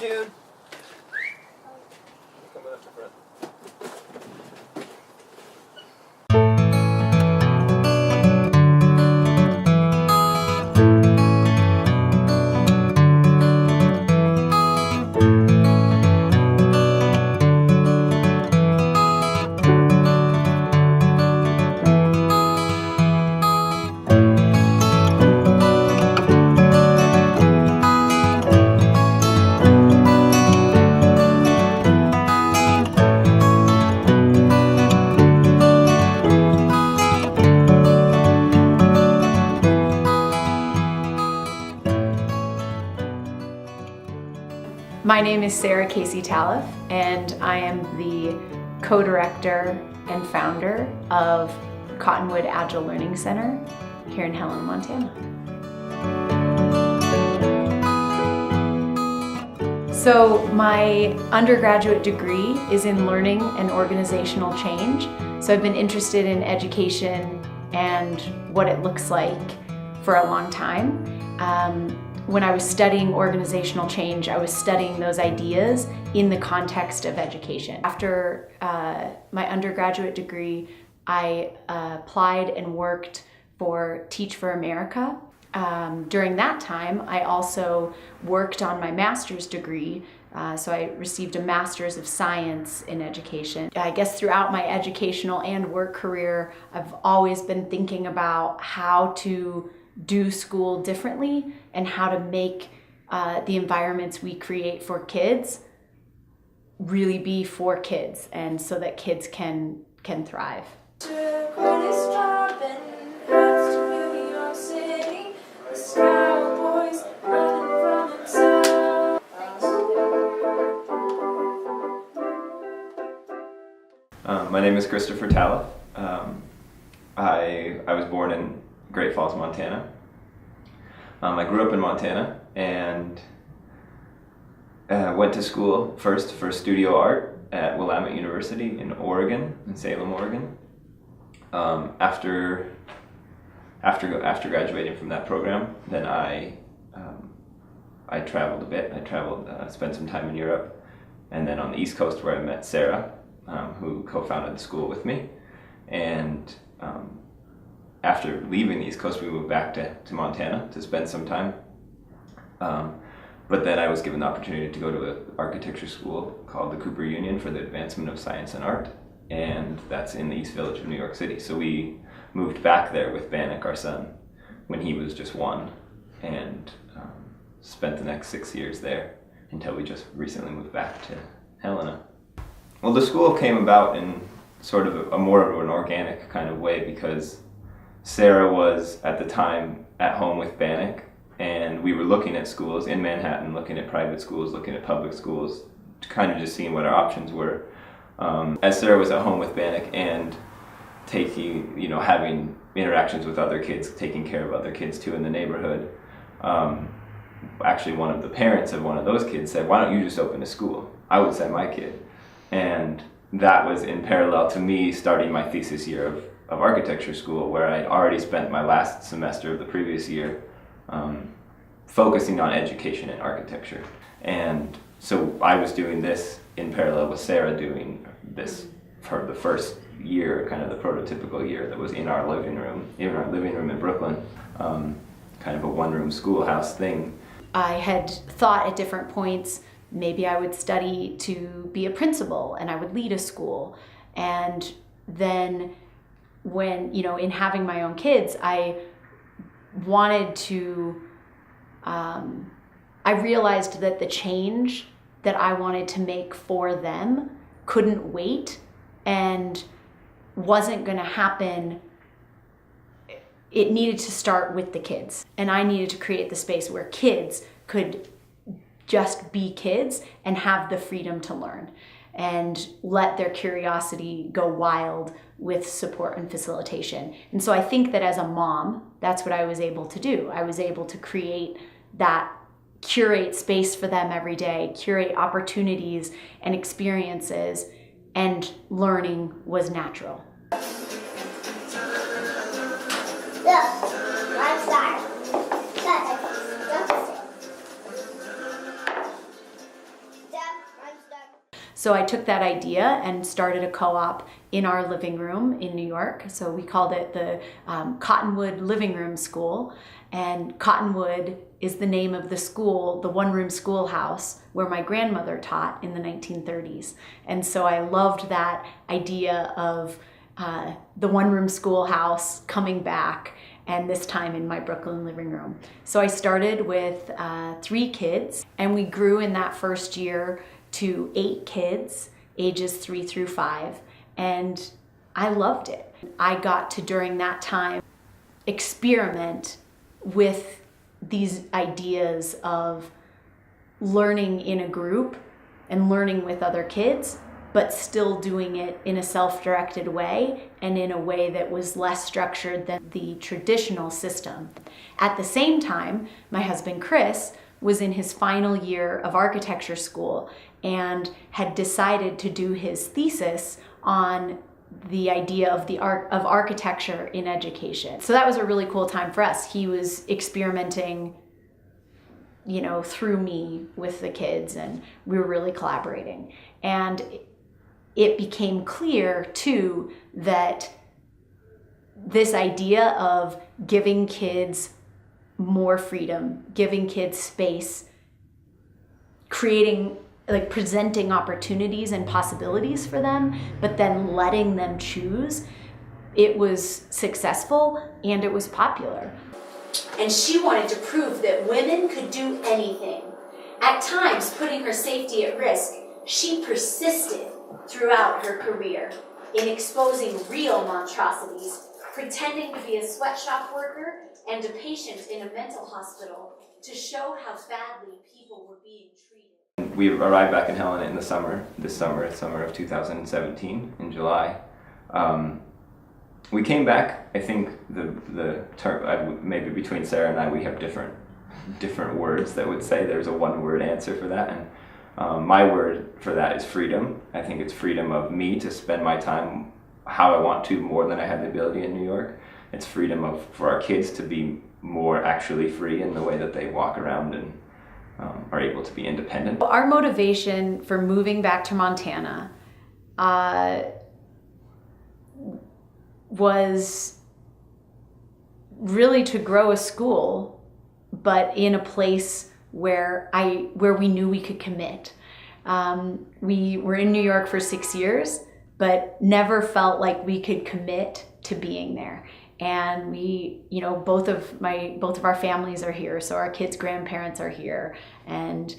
Jude. Coming up to front. My name is Sarah Casey Taliff, and I am the co-director and founder of Cottonwood Agile Learning Center here in Helena, Montana. So my undergraduate degree is in learning and organizational change. So I've been interested in education and what it looks like for a long time. When I was studying organizational change, I was studying those ideas in the context of education. After my undergraduate degree, I applied and worked for Teach for America. During that time, I also worked on my master's degree. So I received a master's of science in education. I guess throughout my educational and work career, I've always been thinking about how to do school differently and how to make the environments we create for kids really be for kids, and so that kids can thrive. My name is Christopher Taliff. I was born in Great Falls, Montana. I grew up in Montana and went to school first for studio art at Willamette University in Oregon, in Salem, Oregon. After graduating from that program, then I traveled a bit. Spent some time in Europe, and then on the East Coast where I met Sarah, who co-founded the school with me. And after leaving the East Coast, we moved back to Montana to spend some time. But then I was given the opportunity to go to an architecture school called the Cooper Union for the Advancement of Science and Art, and that's in the East Village of New York City. So we moved back there with Bannock, our son, when he was just 1, and spent the next 6 years there until we just recently moved back to Helena. Well, the school came about in sort of a more of an organic kind of way because Sarah was at the time at home with Bannock, and we were looking at schools in Manhattan, looking at private schools, looking at public schools, kind of just seeing what our options were. As Sarah was at home with Bannock and having interactions with other kids, taking care of other kids too in the neighborhood, actually one of the parents of one of those kids said, "Why don't you just open a school? I would send my kid." And that was in parallel to me starting my thesis year of architecture school, where I'd already spent my last semester of the previous year focusing on education and architecture. And so I was doing this in parallel with Sarah doing this for the first year, kind of the prototypical year that was in our living room in Brooklyn, kind of a one-room schoolhouse thing. I had thought at different points maybe I would study to be a principal and I would lead a school. And then when, in having my own kids, I wanted to, I realized that the change that I wanted to make for them couldn't wait and wasn't going to happen. It needed to start with the kids, and I needed to create the space where kids could just be kids and have the freedom to learn and let their curiosity go wild with support and facilitation. And so I think that as a mom, that's what I was able to do. I was able to curate space for them every day, curate opportunities and experiences, and learning was natural. So I took that idea and started a co-op in our living room in New York. So we called it the Cottonwood Living Room School. And Cottonwood is the name of the school, the one-room schoolhouse where my grandmother taught in the 1930s. And so I loved that idea of the one-room schoolhouse coming back, and this time in my Brooklyn living room. So I started with 3 kids, and we grew in that first year to 8 kids, ages 3 through 5, and I loved it. I got to, during that time, experiment with these ideas of learning in a group and learning with other kids, but still doing it in a self-directed way and in a way that was less structured than the traditional system. At the same time, my husband Chris was in his final year of architecture school and had decided to do his thesis on the idea of of architecture in education. So that was a really cool time for us. He was experimenting, you know, through me with the kids, and we were really collaborating. And it became clear too that this idea of giving kids more freedom, giving kids space, creating, like, presenting opportunities and possibilities for them, but then letting them choose, it was successful and it was popular. And she wanted to prove that women could do anything. At times, putting her safety at risk, she persisted throughout her career in exposing real monstrosities, pretending to be a sweatshop worker and a patient in a mental hospital to show how badly people were being treated. We arrived back in Helena in the summer of 2017, in July. We came back, I think the term, maybe between Sarah and I, we have different words that would say there's a one-word answer for that. And my word for that is freedom. I think it's freedom of me to spend my time how I want to, more than I had the ability in New York. It's freedom for our kids to be more actually free in the way that they walk around and are able to be independent. Our motivation for moving back to Montana was really to grow a school, but in a place where we knew we could commit. We were in New York for 6 years, but never felt like we could commit to being there. And we, you know, both of our families are here, so our kids' grandparents are here, and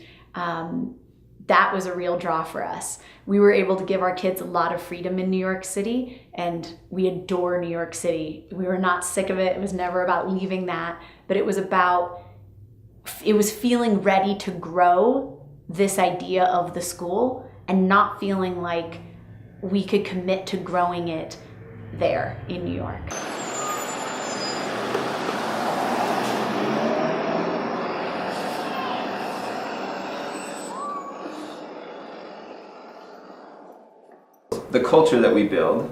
that was a real draw for us. We were able to give our kids a lot of freedom in New York City, and we adore New York City. We were not sick of it. It was never about leaving that, but it was feeling ready to grow this idea of the school and not feeling like we could commit to growing it there in New York. The culture that we build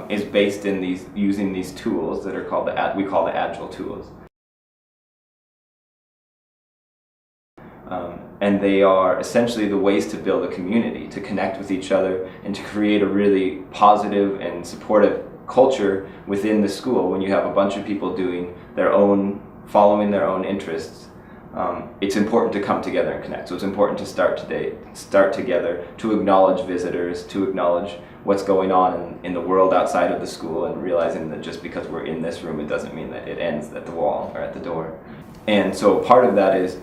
is based in using these tools that are called we call the agile tools. And they are essentially the ways to build a community, to connect with each other, and to create a really positive and supportive culture within the school. When you have a bunch of people following their own interests, it's important to come together and connect. So it's important to start together, to acknowledge visitors, to acknowledge what's going on in the world outside of the school, and realizing that just because we're in this room, it doesn't mean that it ends at the wall or at the door. And so part of that is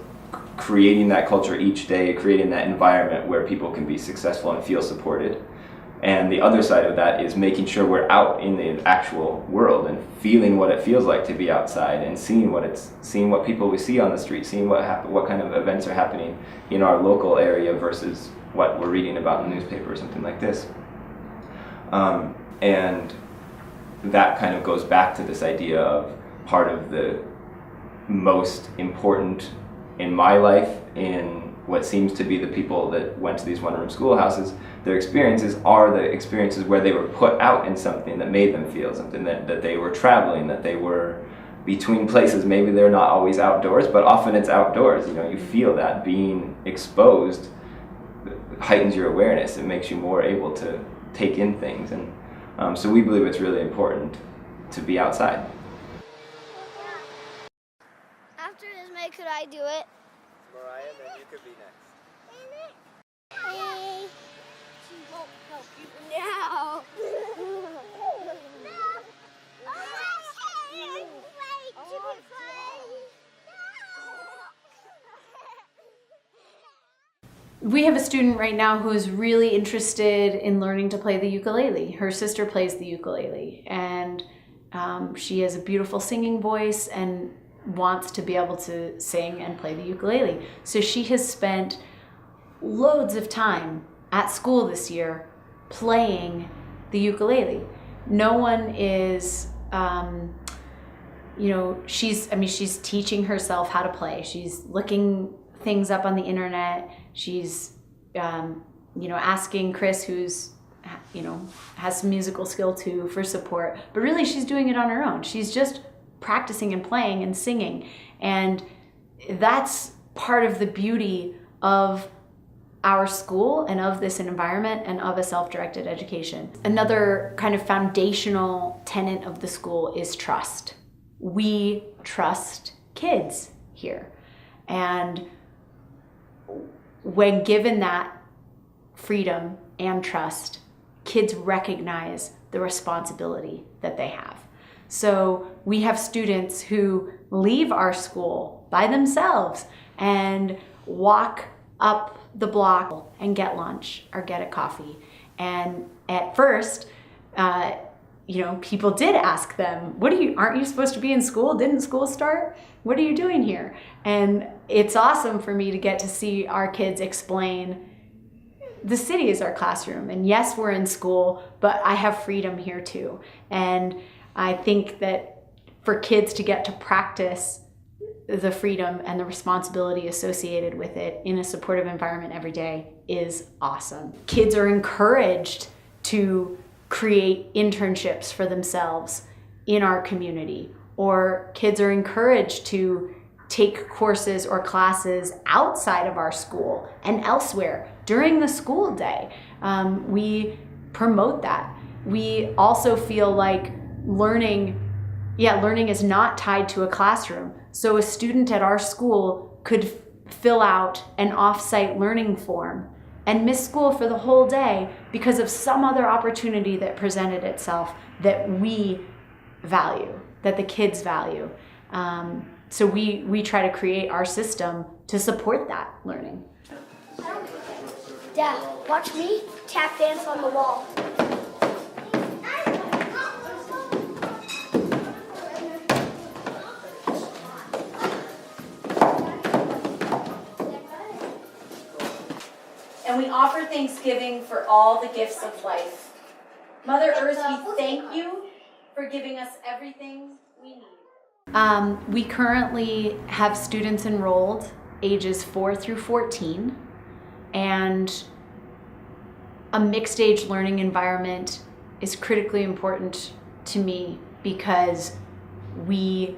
creating that culture each day, creating that environment where people can be successful and feel supported. And the other side of that is making sure we're out in the actual world and feeling what it feels like to be outside, and seeing what people we see on the street, seeing what kind of events are happening in our local area versus what we're reading about in the newspaper or something like this. And that kind of goes back to this idea of part of the most important in my life, in what seems to be the people that went to these one-room schoolhouses, their experiences are the experiences where they were put out in something that made them feel something, that they were traveling, that they were between places. Maybe they're not always outdoors, but often it's outdoors. You know, you feel that being exposed heightens your awareness. It makes you more able to take in things, and so we believe it's really important to be outside. After this, May, could I do it? Mariah, then you could be next. Hey. She won't help you now. We have a student right now who's really interested in learning to play the ukulele. Her sister plays the ukulele, and she has a beautiful singing voice and wants to be able to sing and play the ukulele. So she has spent loads of time at school this year playing the ukulele. No one is, she's teaching herself how to play. She's looking things up on the internet. She's, asking Chris, who's, has some musical skill too, for support. But really, she's doing it on her own. She's just practicing and playing and singing. And that's part of the beauty of our school and of this environment and of a self-directed education. Another kind of foundational tenet of the school is trust. We trust kids here. And when given that freedom and trust, kids recognize the responsibility that they have. So we have students who leave our school by themselves and walk up the block and get lunch or get a coffee. And at first, people did ask them, aren't you supposed to be in school? Didn't school start? What are you doing here? And it's awesome for me to get to see our kids explain, the city is our classroom, and yes, we're in school, but I have freedom here too. And I think that for kids to get to practice the freedom and the responsibility associated with it in a supportive environment every day is awesome. Kids are encouraged to create internships for themselves in our community, or kids are encouraged to take courses or classes outside of our school and elsewhere during the school day. We promote that. We also feel like learning is not tied to a classroom. So a student at our school could fill out an off-site learning form and miss school for the whole day because of some other opportunity that presented itself that we value, that the kids value. So we try to create our system to support that learning. Dad, watch me tap dance on the wall. And we offer thanksgiving for all the gifts of life. Mother Earth, we thank you for giving us everything we need. We currently have students enrolled ages 4 through 14, and a mixed age learning environment is critically important to me because we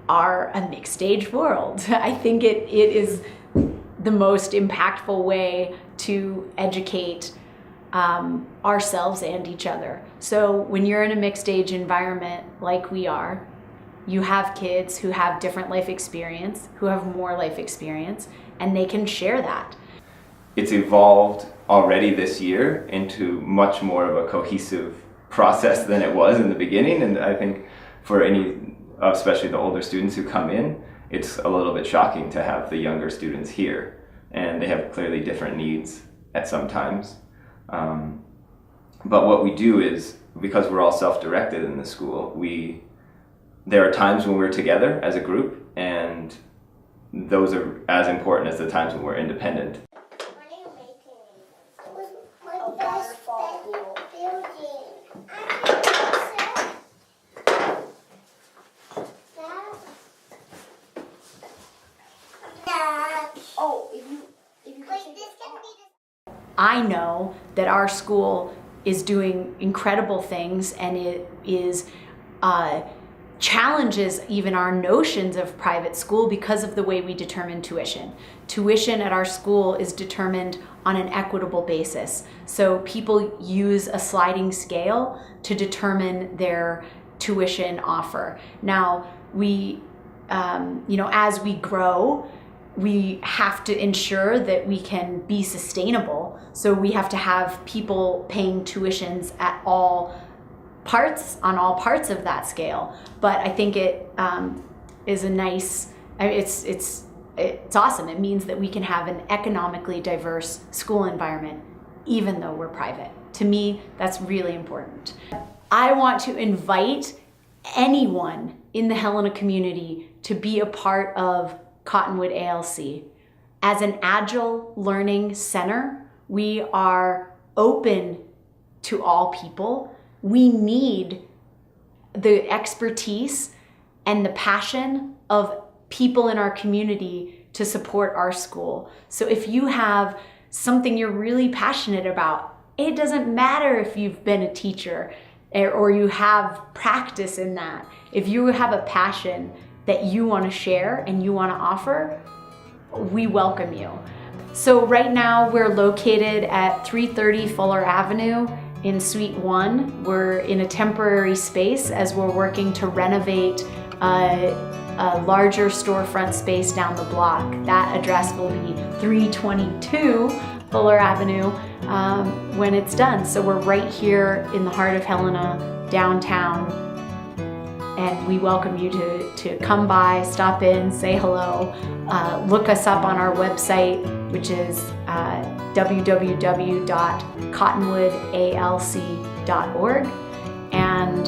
are a mixed age world. I think it is the most impactful way to educate ourselves and each other. So when you're in a mixed age environment like we are, you have kids who have different life experience, who have more life experience, and they can share that. It's evolved already this year into much more of a cohesive process than it was in the beginning, and I think for any, especially the older students who come in, it's a little bit shocking to have the younger students here, and they have clearly different needs at some times. But what we do is, because we're all self-directed in the school, there are times when we're together as a group, and those are as important as the times when we're independent. What are you making? A waterfall building. Oh, if you can take this off. I know that our school is doing incredible things, and it is challenges even our notions of private school because of the way we determine tuition. Tuition at our school is determined on an equitable basis. So people use a sliding scale to determine their tuition offer. Now, we, as we grow, we have to ensure that we can be sustainable. So we have to have people paying tuitions at all parts of that scale. But I think it is a nice, it's awesome. It means that we can have an economically diverse school environment, even though we're private. To me, that's really important. I want to invite anyone in the Helena community to be a part of Cottonwood ALC. As an agile learning center, we are open to all people. We need the expertise and the passion of people in our community to support our school. So if you have something you're really passionate about, it doesn't matter if you've been a teacher or you have practice in that. If you have a passion that you want to share and you want to offer, we welcome you. So right now we're located at 330 Fuller Avenue in Suite 1. We're in a temporary space as we're working to renovate a larger storefront space down the block. That address will be 322 Fuller Avenue when it's done. So we're right here in the heart of Helena, downtown, and we welcome you to come by, stop in, say hello, look us up on our website, which is www.cottonwoodalc.org, and